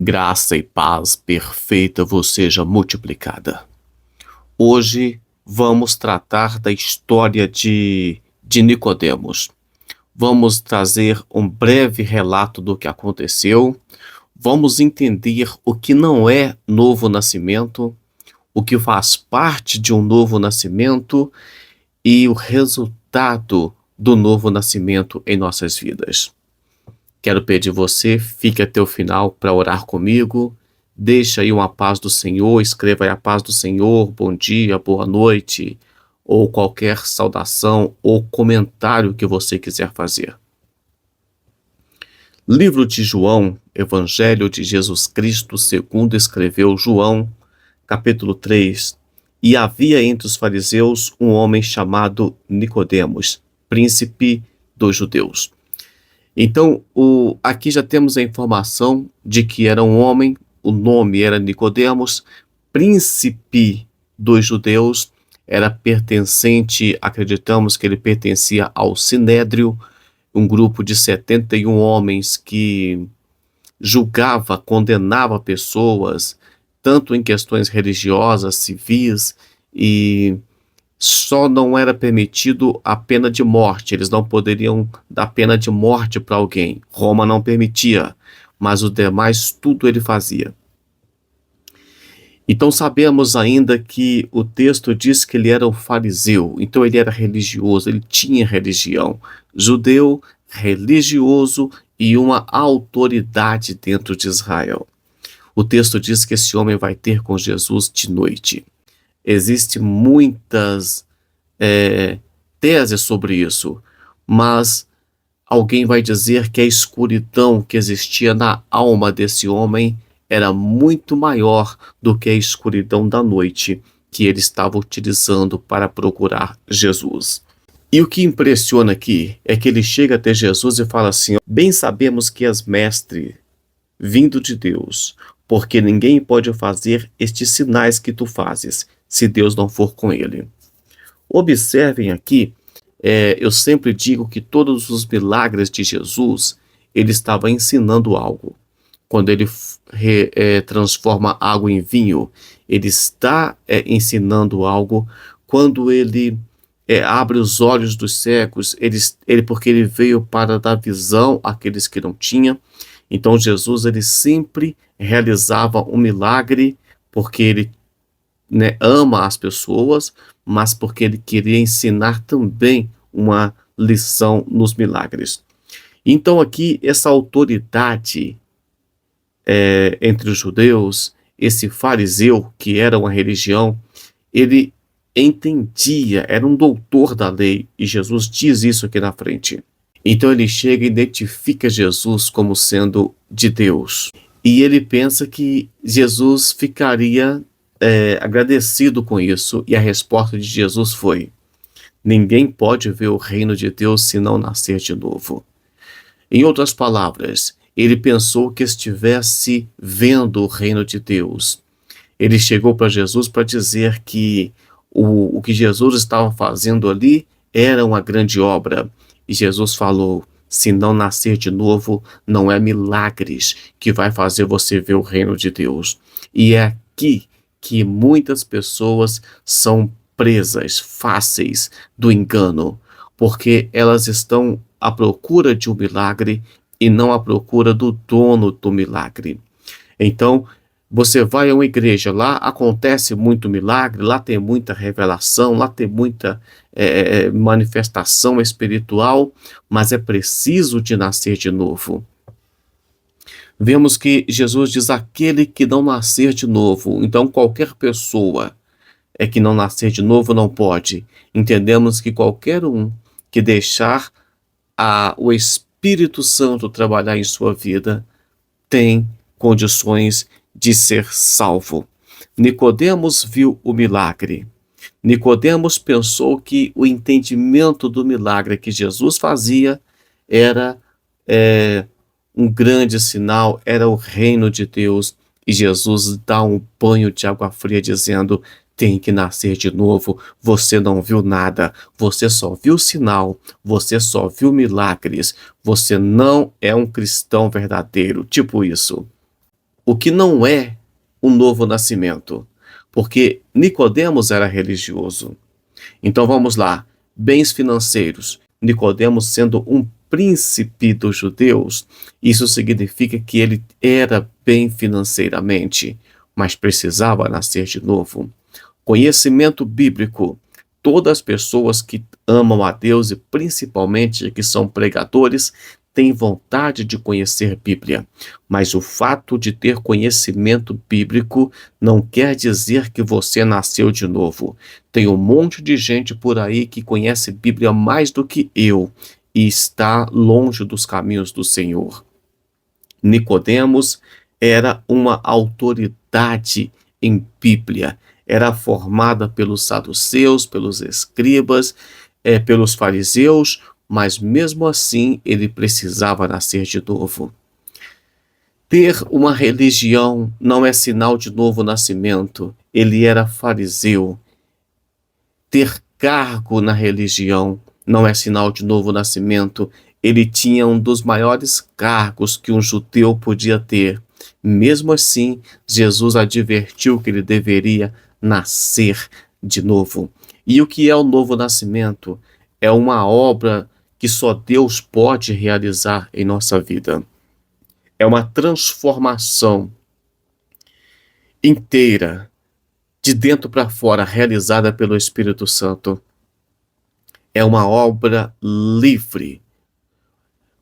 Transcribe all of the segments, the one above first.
Graça e paz perfeita vos seja multiplicada. Hoje vamos tratar da história de Nicodemos. Vamos trazer um breve relato do que aconteceu. Vamos entender o que não é novo nascimento, o que faz parte de um novo nascimento e o resultado do novo nascimento em nossas vidas. Quero pedir você, fique até o final para orar comigo. Deixa aí uma paz do Senhor, escreva aí a paz do Senhor, bom dia, boa noite, ou qualquer saudação ou comentário que você quiser fazer. Livro de João, Evangelho de Jesus Cristo, segundo escreveu João, capítulo 3. E havia entre os fariseus um homem chamado Nicodemos, príncipe dos judeus. Então, aqui já temos a informação de que era um homem, o nome era Nicodemos, príncipe dos judeus, era pertencente, acreditamos que ele pertencia ao Sinédrio, um grupo de 71 homens que julgava, condenava pessoas, tanto em questões religiosas, civis, e só não era permitido a pena de morte. Eles não poderiam dar pena de morte para alguém. Roma não permitia, mas os demais tudo ele fazia. Então sabemos ainda que o texto diz que ele era um fariseu, então ele era religioso, ele tinha religião. Judeu, religioso e uma autoridade dentro de Israel. O texto diz que esse homem vai ter com Jesus de noite. Existem muitas teses sobre isso, mas alguém vai dizer que a escuridão que existia na alma desse homem era muito maior do que a escuridão da noite que ele estava utilizando para procurar Jesus. E o que impressiona aqui é que ele chega até Jesus e fala assim: bem sabemos que és mestre, vindo de Deus, porque ninguém pode fazer estes sinais que tu fazes, se Deus não for com ele. Observem aqui, eu sempre digo que todos os milagres de Jesus, ele estava ensinando algo. Quando ele transforma água em vinho, ele está ensinando algo. Quando ele abre os olhos dos cegos, porque ele veio para dar visão àqueles que não tinham. Então Jesus, ele sempre realizava um milagre porque ele ama as pessoas, mas porque ele queria ensinar também uma lição nos milagres. Então aqui essa autoridade entre os judeus, esse fariseu que era uma religião, ele entendia, era um doutor da lei, e Jesus diz isso aqui na frente. Então ele chega e identifica Jesus como sendo de Deus. E ele pensa que Jesus ficaria agradecido com isso, e a resposta de Jesus foi: ninguém pode ver o reino de Deus se não nascer de novo. Em outras palavras, ele pensou que estivesse vendo o reino de Deus. Ele chegou para Jesus para dizer que o que Jesus estava fazendo ali era uma grande obra. E Jesus falou: se não nascer de novo, não é milagres que vai fazer você ver o reino de Deus. E é aqui que muitas pessoas são presas fáceis do engano, porque elas estão à procura de um milagre e não à procura do dono do milagre. Então, você vai a uma igreja, lá acontece muito milagre, lá tem muita revelação, lá tem muita manifestação espiritual, mas é preciso de nascer de novo. Vemos que Jesus diz: aquele que não nascer de novo. Então qualquer pessoa que não nascer de novo não pode. Entendemos que qualquer um que deixar o Espírito Santo trabalhar em sua vida tem condições de ser salvo. Nicodemos viu o milagre. Nicodemos pensou que o entendimento do milagre que Jesus fazia era um grande sinal, era o reino de Deus, e Jesus dá um banho de água fria dizendo: tem que nascer de novo, você não viu nada, você só viu sinal, você só viu milagres, você não é um cristão verdadeiro, tipo isso. o que não é um novo nascimento, porque Nicodemos era religioso. Então vamos lá, bens financeiros. Nicodemos sendo um príncipe dos judeus, isso significa que ele era bem financeiramente, mas precisava nascer de novo. Conhecimento bíblico. Todas as pessoas que amam a Deus e principalmente que são pregadores têm vontade de conhecer Bíblia, mas o fato de ter conhecimento bíblico não quer dizer que você nasceu de novo. Tem um monte de gente por aí que conhece Bíblia mais do que eu e está longe dos caminhos do Senhor. Nicodemos era uma autoridade em Bíblia, era formada pelos saduceus, pelos escribas, pelos fariseus, mas mesmo assim ele precisava nascer de novo. Ter uma religião não é sinal de novo nascimento. Ele era fariseu. Ter cargo na religião não é sinal de novo nascimento. Ele tinha um dos maiores cargos que um judeu podia ter. Mesmo assim, Jesus advertiu que ele deveria nascer de novo. E o que é o novo nascimento? É uma obra que só Deus pode realizar em nossa vida. É uma transformação inteira, de dentro para fora, realizada pelo Espírito Santo. É uma obra livre,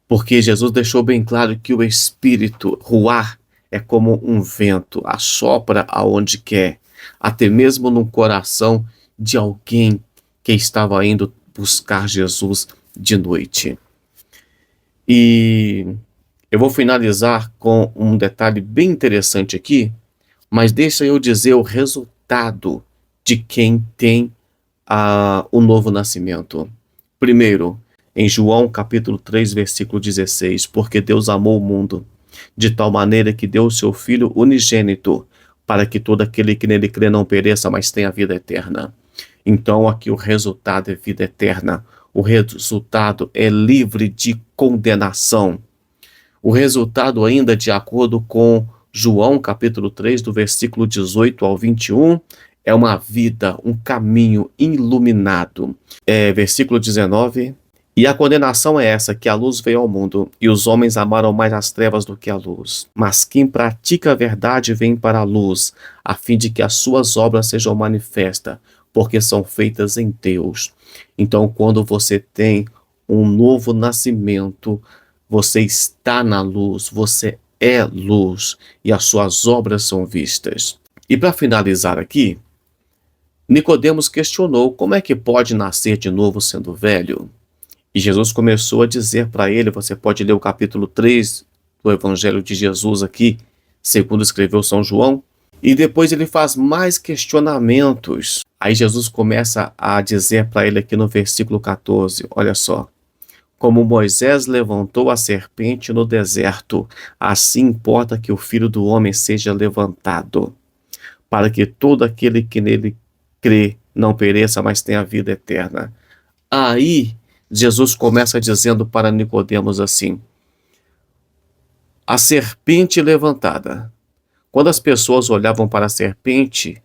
porque Jesus deixou bem claro que o Espírito, ruar, é como um vento, assopra aonde quer, até mesmo no coração de alguém que estava indo buscar Jesus de noite. E eu vou finalizar com um detalhe bem interessante aqui, mas deixa eu dizer o resultado de quem tem o novo nascimento. Primeiro, em João capítulo 3, versículo 16, porque Deus amou o mundo de tal maneira que deu o seu Filho unigênito, para que todo aquele que nele crê não pereça, mas tenha vida eterna. Então aqui o resultado é vida eterna. O resultado é livre de condenação. O resultado ainda, de acordo com João capítulo 3, do versículo 18 ao 21, é uma vida, um caminho iluminado. Versículo 19, e a condenação é essa, que a luz veio ao mundo, e os homens amaram mais as trevas do que a luz. Mas quem pratica a verdade vem para a luz, a fim de que as suas obras sejam manifestas, porque são feitas em Deus. Então, quando você tem um novo nascimento, você está na luz, você é luz, e as suas obras são vistas. E para finalizar aqui, Nicodemos questionou como é que pode nascer de novo sendo velho. E Jesus começou a dizer para ele, você pode ler o capítulo 3 do Evangelho de Jesus aqui, segundo escreveu São João, e depois ele faz mais questionamentos. Aí Jesus começa a dizer para ele aqui no versículo 14, olha só, como Moisés levantou a serpente no deserto, assim importa que o Filho do Homem seja levantado, para que todo aquele que nele crê não pereça, mas tenha vida eterna. Aí Jesus começa dizendo para Nicodemos assim, a serpente levantada. Quando as pessoas olhavam para a serpente,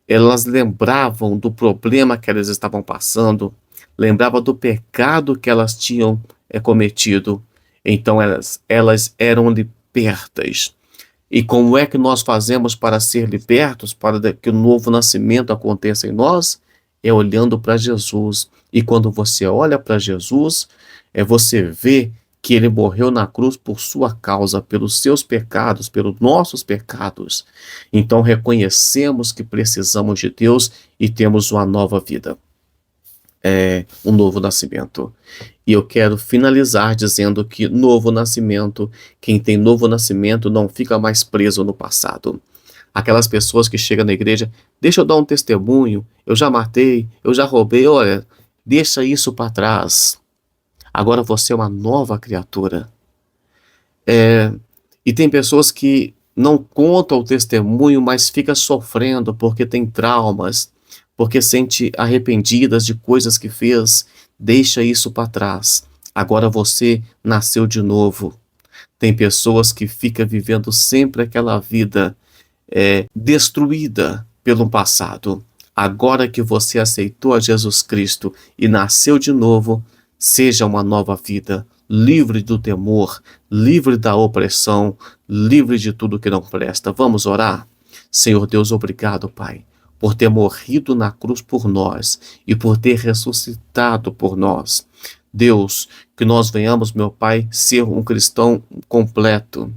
elas lembravam do problema que elas estavam passando, lembravam do pecado que elas tinham cometido. Então elas eram libertas. E como é que nós fazemos para ser libertos, para que o novo nascimento aconteça em nós? É olhando para Jesus. E quando você olha para Jesus, você vê que ele morreu na cruz por sua causa, pelos seus pecados, pelos nossos pecados. Então reconhecemos que precisamos de Deus e temos uma nova vida. Um novo nascimento. E eu quero finalizar dizendo que novo nascimento, quem tem novo nascimento não fica mais preso no passado. Aquelas pessoas que chegam na igreja, deixa eu dar um testemunho, eu já matei, eu já roubei, olha, deixa isso para trás. Agora você é uma nova criatura. E tem pessoas que não contam o testemunho, mas fica sofrendo porque tem traumas, porque sente arrependidas de coisas que fez. Deixa isso para trás. Agora você nasceu de novo. Tem pessoas que ficam vivendo sempre aquela vida destruída pelo passado. Agora que você aceitou a Jesus Cristo e nasceu de novo, seja uma nova vida, livre do temor, livre da opressão, livre de tudo que não presta. Vamos orar? Senhor Deus, obrigado, Pai, por ter morrido na cruz por nós e por ter ressuscitado por nós. Deus, que nós venhamos, meu Pai, ser um cristão completo.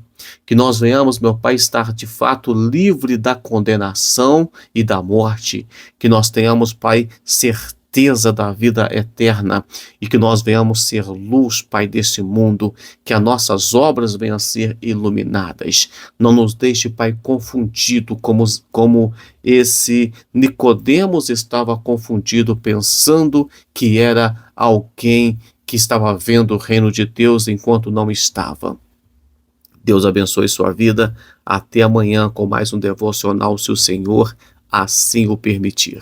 Que nós venhamos, meu Pai, estar de fato livre da condenação e da morte. Que nós tenhamos, Pai, certeza da vida eterna e que nós venhamos ser luz, Pai, desse mundo, que as nossas obras venham a ser iluminadas. Não nos deixe, Pai, confundido como esse Nicodemos estava confundido, pensando que era alguém que estava vendo o reino de Deus enquanto não estava. Deus abençoe sua vida. Até amanhã com mais um devocional, se o Senhor assim o permitir.